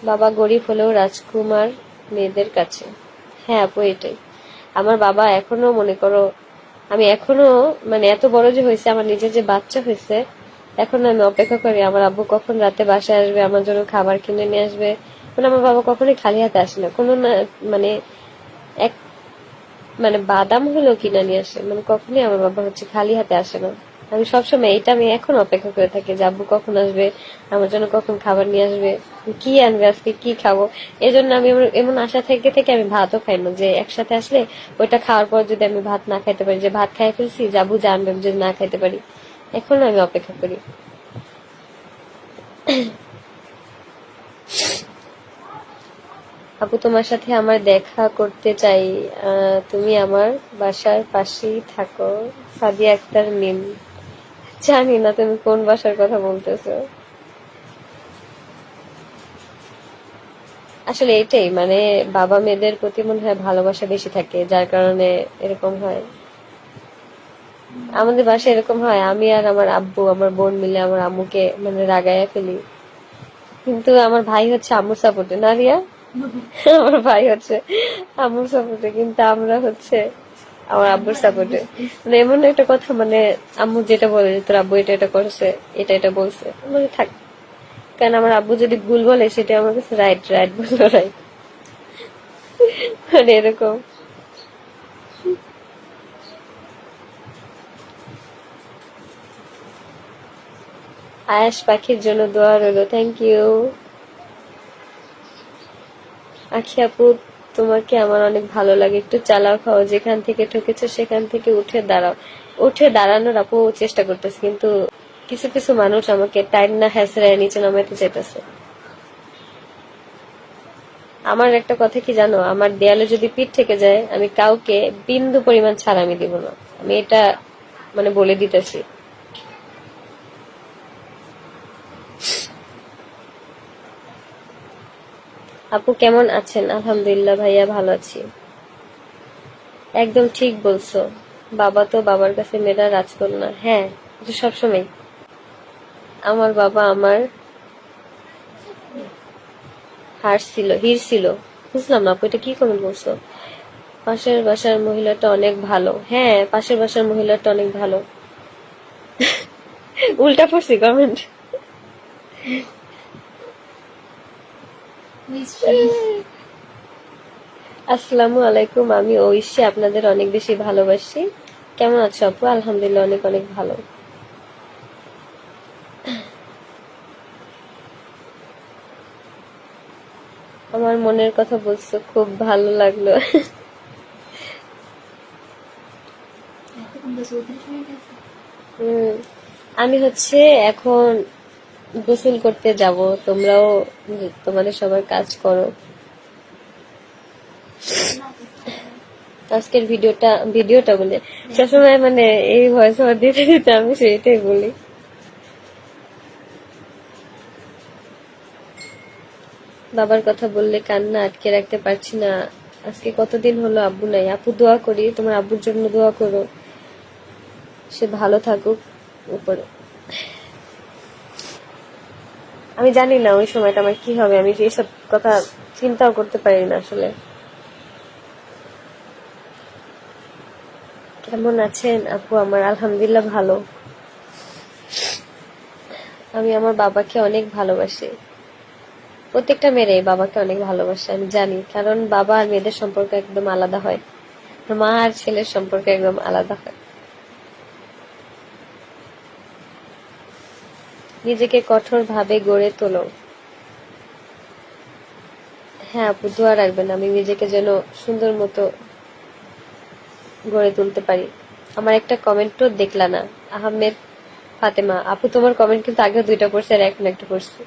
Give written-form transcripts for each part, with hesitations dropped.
বাবা গরিব হলেও রাজকুমার মেয়েদের কাছে। হ্যাঁ আপু, এটাই আমার বাবা। এখনো মনে করো আমি এখনো মানে এত বড় যে হয়েছে, আমার নিজের যে বাচ্চা হয়েছে, এখন আমি অপেক্ষা করি আমার আব্বু কখন রাতে বাসায় আসবে, আমার জন্য খাবার কিনে নিয়ে আসবে। মানে আমার বাবা কখনোই খালি হাতে আসে না, কোনো না মানে এক মানে বাদাম হলেও কিনে নিয়ে আসে, মানে কখনোই আমার বাবা হচ্ছে খালি হাতে আসে না। আমি সবসময় এটা আমি এখন অপেক্ষা করে থাকি যে আব্বু কখন আসবে, আমার জন্য কখন খাবার নিয়ে আসবে, কি আনবে আজকে কি খাবো। এই জন্য আমি এমন আশা থেকে থেকে আমি ভাতও খাই না, যে একসাথে আসলে ওইটা খাওয়ার পর যদি আমি ভাত না খাইতে পারি, যে ভাত খাই ফেলছি যে আব্বু জানবে আমি যদি না খাইতে পারি। এখন আমি অপেক্ষা করি। আপু তোমার সাথে আমার দেখা করতে চাই। তুমি আমার বাসার পাশেই থাকো। সাদিয়া আক্তার মিম। জানি না তুমি কোন বাসার কথা বলতেছো। আসলে এটাই মানে বাবা মেয়েদের প্রতি মনে হয় ভালোবাসা বেশি থাকে, যার কারণে এরকম হয়। আমাদের বাসায় এরকম হয়, আমি আর আমার আব্বু আমার বোন মিলে আমার আম্মুকে মানে রাগাইয়া ফেলি, কিন্তু আমার ভাই হচ্ছে আম্মুর সাপোর্টে না রিয়া। আমার ভাই হচ্ছে আম্মুর সাপোর্টে, কিন্তু আমরা হচ্ছে আমার আব্বুর সাপোর্টে। মানে এমন একটা কথা, মানে আম্মু যেটা বলে যে তোর আব্বু এটা এটা করেছে, এটা এটা বলছে, মানে থাক। কারণ আমার আব্বু যদি ভুল বলে সেটা আমার কাছে রাইট, রাইট বললো রাইট, মানে এরকম। আয়াস পাখির জন্য দোয়া রইলো, থ্যাংক ইউ। আখি আপু, তোমাকে আমার অনেক ভালো লাগে, একটু চালাও খাও, যেখান থেকে ঠকেছো সেখান থেকে উঠে দাঁড়াও। উঠে দাঁড়ানোর আপু চেষ্টা করতেছে, কিন্তু কিছু কিছু মানুষ আমাকে টাইম না হ্যাসরায় নিচে নামাইতে চাইতেছে। আমার একটা কথা কি জানো, আমার দেয়ালে যদি পিঠ থেকে যায় আমি কাউকে বিন্দু পরিমাণ ছাড় আমি দিব না, আমি এটা মানে বলে দিতেছি। আপু কেমন আছেন? আলহামদুলিল্লাহ ভাইয়া, ভালো আছি। একদম ঠিক বলছো, বাবা তো বাবার কাছে মেয়েরা রাজকন্যা। হ্যাঁ, এটা সবসময়। আমার বাবা আমার হার ছিল, হির ছিল। বুঝলাম না আপু, এটা কি কমেন্ট করছো? পাশের বাসার মহিলাটা অনেক ভালো। হ্যাঁ, পাশের বাসার মহিলাটা অনেক ভালো। উল্টা পড়ছি কমেন্ট। আসসালামু আলাইকুম, আমি ঐশী, আপনাদের অনেক বেশি ভালোবাসি। কেমন আছো আপু? আলহামদুলিল্লাহ, অনেক অনেক ভালো। আমার মনের কথা বলছো, খুব ভালো লাগলো। আমি হচ্ছে এখন গোসল করতে যাব, তোমরাও তোমাদের সবার কাজ করো। আজকের ভিডিওটা বলে সবসময় মানে এই ভয়েস ওভার দিতে দিতে আমি সেইটাই বলি। বাবার কথা বললে কান্না আটকে রাখতে পারছি না। আজকে কতদিন হলো আব্বু নাই। আপু দোয়া করি, তোমার আব্বুর জন্য দোয়া করো, সে ভালো থাকুক উপরে। আমি জানি না ওই সময়টা আমার কি হবে, আমি এইসব কথা চিন্তাও করতে পারি না আসলে। কেমন আছেন আপু? আমার আলহামদুলিল্লাহ ভালো। আমি আমার বাবাকে অনেক ভালোবাসি। প্রত্যেকটা মেয়েরাই বাবাকে অনেক ভালোবাসে, আমি জানি, কারণ বাবা আর মেয়েদের সম্পর্ক একদম আলাদা হয়, মা আর ছেলের সম্পর্ক একদম আলাদা হয়। নিজেকে কঠোর ভাবে গড়ে তোলো। হ্যাঁ আপু, দোয়া রাখবেন আমি নিজেকে যেন সুন্দর মতো গড়ে তুলতে পারি। আমার একটা কমেন্টও দেখলা না, আহমেদ ফাতেমা আপু, তোমার কমেন্ট কিন্তু আগে দুইটা পড়ছে আর এখন একটা পড়ছে।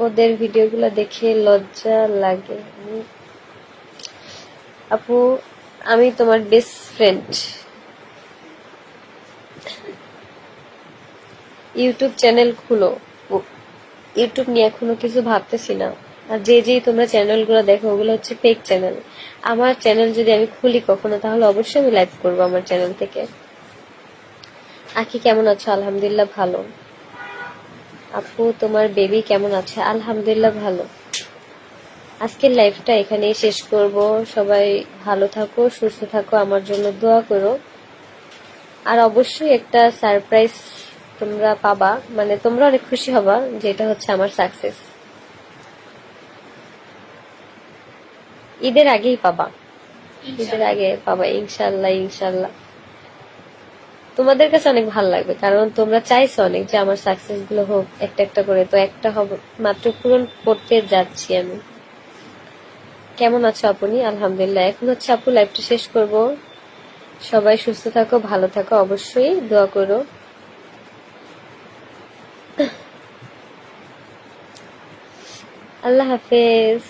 ওদের ভিডিওগুলো দেখে লজ্জা লাগে। আপু, আমি তোমার বেস্ট ফ্রেন্ড। ইউটিউব চ্যানেল খুলো। ইউটিউব নিয়ে এখনো কিছু ভাবতেছি না। আর যে তোমরা চ্যানেলগুলো দেখো ওগুলো হচ্ছে ফেক চ্যানেল। আমার চ্যানেল যদি আমি খুলি কখনো, তাহলে অবশ্যই আমি লাইভ করবো আমার চ্যানেল থেকে। আখি কেমন আছো? আলহামদুলিল্লাহ ভালো। আপু তোমার বেবি কেমন আছে? আলহামদুলিল্লাহ ভালো। আজকের লাইফটা এখানেই শেষ করব। সবাই ভালো থাকো, সুস্থ থাকো, আমার জন্য দোয়া করো। আর অবশ্যই একটা সারপ্রাইজ তোমরা পাবা, মানে তোমরা অনেক খুশি হবা যে এটা হচ্ছে আমার সাকসেস। ঈদের আগেই পাবা, ঈদের আগে পাবা ইনশাল্লাহ। ইনশাল্লাহ তোমাদের কাছে অনেক ভালো লাগবে, কারণ তোমরা চাইছো অনেক যে আমার সাকসেস গুলো হোক একটা একটা করে, তো একটা হবে মাত্র পূরণ করতে যাচ্ছি আমি। কেমন আছো আপনি? আলহামদুলিল্লাহ। এখন হচ্ছে আপু লাইফটা শেষ করব। সবাই সুস্থ থাকো, ভালো থাকো, অবশ্যই দোয়া করো। আল্লাহ হাফেজ।